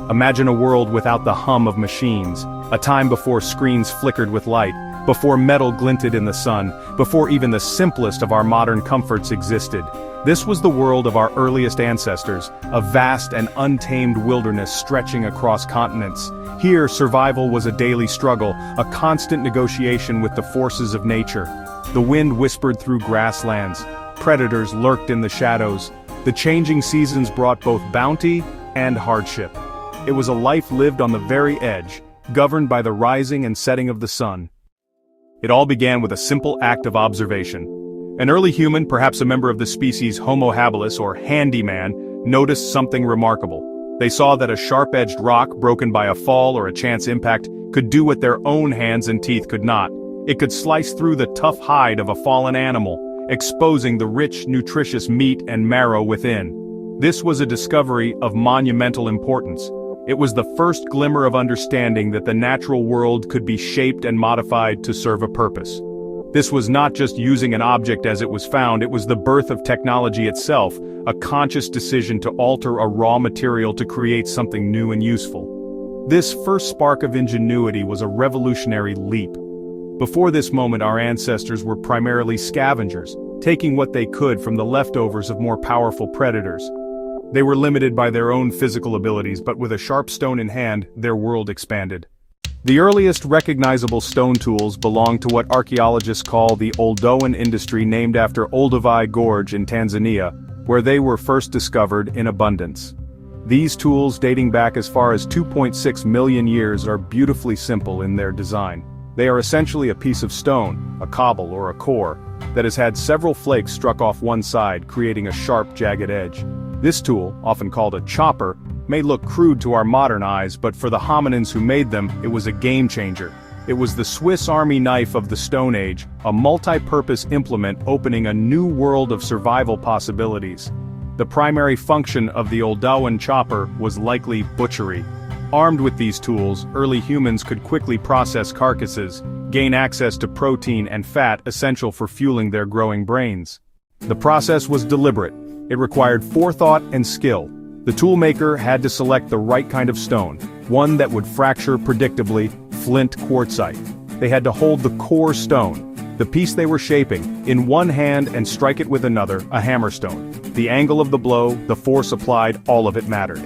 Imagine a world without the hum of machines, a time before screens flickered with light, before metal glinted in the sun, before even the simplest of our modern comforts existed. This was the world of our earliest ancestors, a vast and untamed wilderness stretching across continents. Here, survival was a daily struggle, a constant negotiation with the forces of nature. The wind whispered through grasslands. Predators lurked in the shadows. The changing seasons brought both bounty and hardship. It was a life lived on the very edge, governed by the rising and setting of the sun. It all began with a simple act of observation. An early human, perhaps a member of the species Homo habilis or handyman, noticed something remarkable. They saw that a sharp-edged rock broken by a fall or a chance impact could do what their own hands and teeth could not. It could slice through the tough hide of a fallen animal, exposing the rich, nutritious meat and marrow within. This was a discovery of monumental importance. It was the first glimmer of understanding that the natural world could be shaped and modified to serve a purpose. This was not just using an object as it was found, it was the birth of technology itself, a conscious decision to alter a raw material to create something new and useful. This first spark of ingenuity was a revolutionary leap. Before this moment, our ancestors were primarily scavengers, taking what they could from the leftovers of more powerful predators. They were limited by their own physical abilities, but with a sharp stone in hand, their world expanded. The earliest recognizable stone tools belong to what archaeologists call the Oldowan industry, named after Olduvai Gorge in Tanzania, where they were first discovered in abundance. These tools, dating back as far as 2.6 million years, are beautifully simple in their design. They are essentially a piece of stone, a cobble or a core, that has had several flakes struck off one side, creating a sharp, jagged edge. This tool, often called a chopper, may look crude to our modern eyes, but for the hominins who made them, it was a game-changer. It was the Swiss Army knife of the Stone Age, a multi-purpose implement opening a new world of survival possibilities. The primary function of the Oldowan chopper was likely butchery. Armed with these tools, early humans could quickly process carcasses, gain access to protein and fat essential for fueling their growing brains. The process was deliberate. It required forethought and skill. The toolmaker had to select the right kind of stone, one that would fracture predictably, flint quartzite. They had to hold the core stone, the piece they were shaping, in one hand and strike it with another, a hammerstone. The angle of the blow, the force applied, all of it mattered.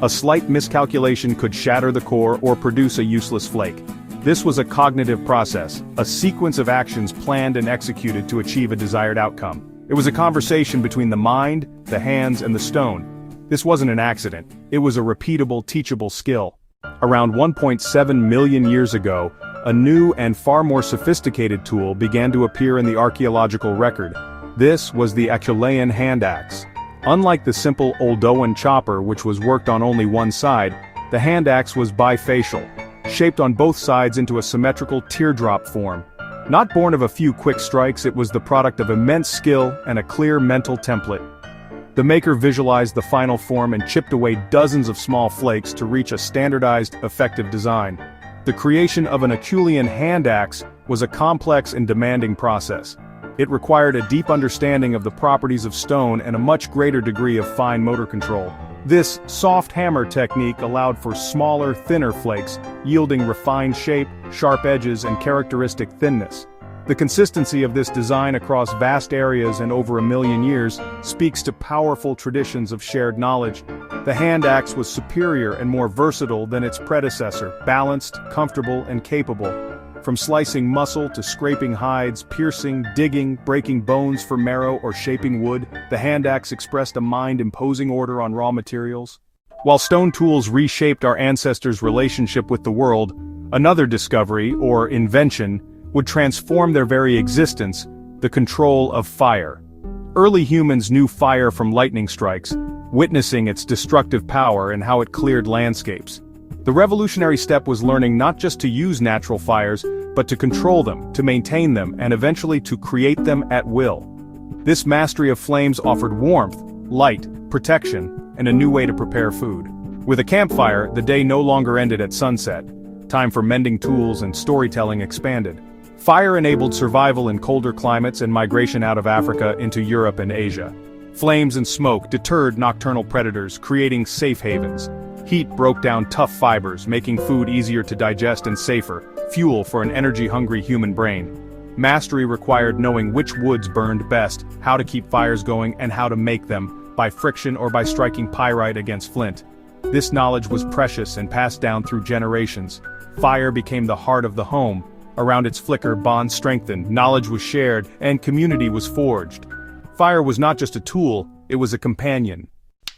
A slight miscalculation could shatter the core or produce a useless flake. This was a cognitive process, a sequence of actions planned and executed to achieve a desired outcome. It was a conversation between the mind, the hands, and the stone. This wasn't an accident. It was a repeatable, teachable skill. Around 1.7 million years ago, a new and far more sophisticated tool began to appear in the archaeological record. This was the Acheulean hand axe. Unlike the simple Oldowan chopper, which was worked on only one side, the hand axe was bifacial, shaped on both sides into a symmetrical teardrop form. Not born of a few quick strikes, it was the product of immense skill and a clear mental template. The maker visualized the final form and chipped away dozens of small flakes to reach a standardized, effective design. The creation of an Acheulean hand axe was a complex and demanding process. It required a deep understanding of the properties of stone and a much greater degree of fine motor control. This soft hammer technique allowed for smaller, thinner flakes, yielding refined shape, sharp edges, and characteristic thinness. The consistency of this design across vast areas and over 1 million years speaks to powerful traditions of shared knowledge. The hand axe was superior and more versatile than its predecessor, balanced, comfortable, and capable. From slicing muscle to scraping hides, piercing, digging, breaking bones for marrow, or shaping wood, the hand axe expressed a mind-imposing order on raw materials. While stone tools reshaped our ancestors' relationship with the world, another discovery, or invention, would transform their very existence: the control of fire. Early humans knew fire from lightning strikes, witnessing its destructive power and how it cleared landscapes. The revolutionary step was learning not just to use natural fires, but to control them, to maintain them, and eventually to create them at will. This mastery of flames offered warmth, light, protection, and a new way to prepare food. With a campfire, the day no longer ended at sunset. Time for mending tools and storytelling expanded. Fire enabled survival in colder climates and migration out of Africa into Europe and Asia. Flames and smoke deterred nocturnal predators, creating safe havens. Heat broke down tough fibers, making food easier to digest and safer, fuel for an energy-hungry human brain. Mastery required knowing which woods burned best, how to keep fires going, and how to make them, by friction or by striking pyrite against flint. This knowledge was precious and passed down through generations. Fire became the heart of the home. Around its flicker, bonds strengthened, knowledge was shared, and community was forged. Fire was not just a tool, it was a companion.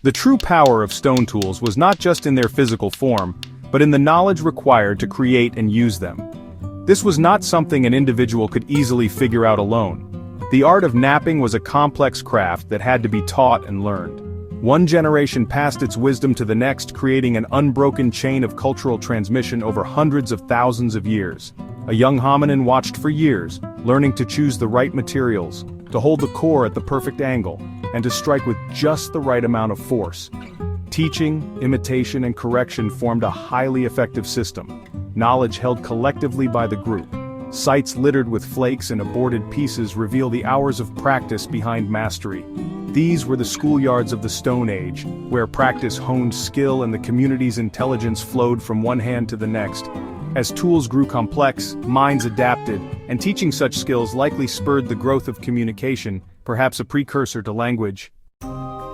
The true power of stone tools was not just in their physical form, but in the knowledge required to create and use them. This was not something an individual could easily figure out alone. The art of knapping was a complex craft that had to be taught and learned. One generation passed its wisdom to the next, creating an unbroken chain of cultural transmission over hundreds of thousands of years. A young hominin watched for years, learning to choose the right materials, to hold the core at the perfect angle, and to strike with just the right amount of force. Teaching, imitation, and correction formed a highly effective system. Knowledge held collectively by the group. Sites littered with flakes and aborted pieces reveal the hours of practice behind mastery. These were the schoolyards of the Stone Age, where practice honed skill and the community's intelligence flowed from one hand to the next. As tools grew complex, minds adapted, and teaching such skills likely spurred the growth of communication, perhaps a precursor to language.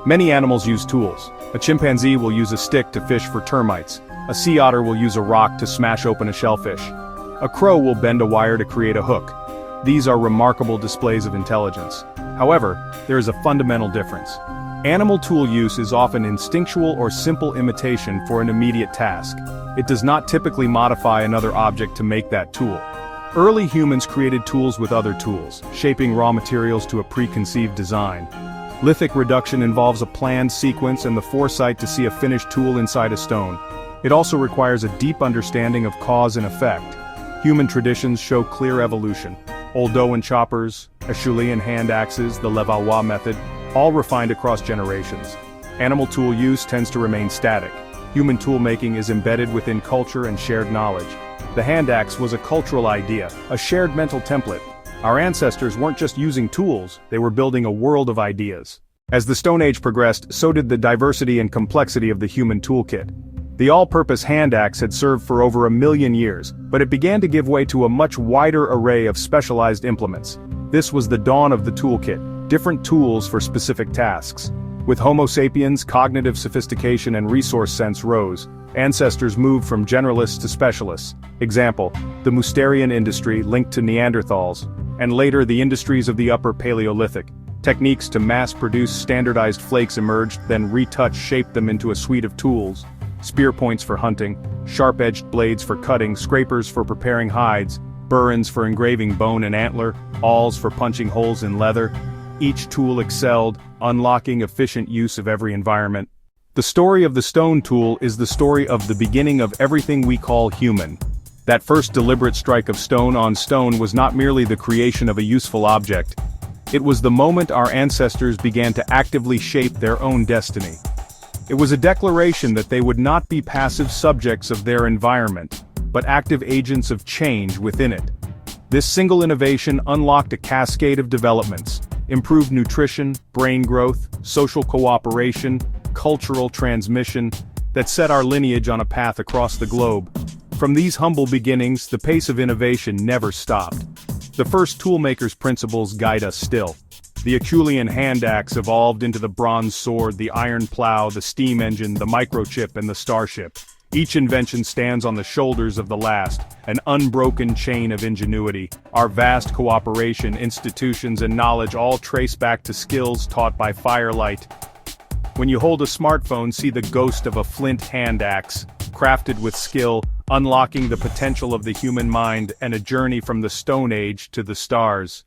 Many animals use tools. A chimpanzee will use a stick to fish for termites. A sea otter will use a rock to smash open a shellfish. A crow will bend a wire to create a hook. These are remarkable displays of intelligence. However, there is a fundamental difference. Animal tool use is often instinctual or simple imitation for an immediate task. It does not typically modify another object to make that tool. Early humans created tools with other tools, shaping raw materials to a preconceived design. Lithic reduction involves a planned sequence and the foresight to see a finished tool inside a stone. It also requires a deep understanding of cause and effect. Human traditions show clear evolution. Oldowan choppers, Acheulean hand axes, the Levallois method, all refined across generations. Animal tool use tends to remain static. Human tool-making is embedded within culture and shared knowledge. The hand axe was a cultural idea, a shared mental template. Our ancestors weren't just using tools, they were building a world of ideas. As the Stone Age progressed, so did the diversity and complexity of the human toolkit. The all-purpose hand axe had served for over 1 million years, but it began to give way to a much wider array of specialized implements. This was the dawn of the toolkit, different tools for specific tasks. With Homo sapiens, cognitive sophistication and resource sense rose. Ancestors moved from generalists to specialists. Example, the Mousterian industry linked to Neanderthals, and later the industries of the Upper Paleolithic. Techniques to mass-produce standardized flakes emerged, then retouched shaped them into a suite of tools. Spear points for hunting, sharp-edged blades for cutting, scrapers for preparing hides, burins for engraving bone and antler, awls for punching holes in leather. Each tool excelled, unlocking efficient use of every environment. The story of the stone tool is the story of the beginning of everything we call human. That first deliberate strike of stone on stone was not merely the creation of a useful object. It was the moment our ancestors began to actively shape their own destiny. It was a declaration that they would not be passive subjects of their environment, but active agents of change within it. This single innovation unlocked a cascade of developments: improved nutrition, brain growth, social cooperation, cultural transmission, that set our lineage on a path across the globe. From these humble beginnings, the pace of innovation never stopped. The first toolmaker's principles guide us still. The Acheulean hand axe evolved into the bronze sword, the iron plow, the steam engine, the microchip, and the starship. Each invention stands on the shoulders of the last, an unbroken chain of ingenuity. Our vast cooperation, institutions, and knowledge all trace back to skills taught by firelight. When you hold a smartphone, see the ghost of a flint hand axe, crafted with skill, unlocking the potential of the human mind and a journey from the Stone Age to the stars.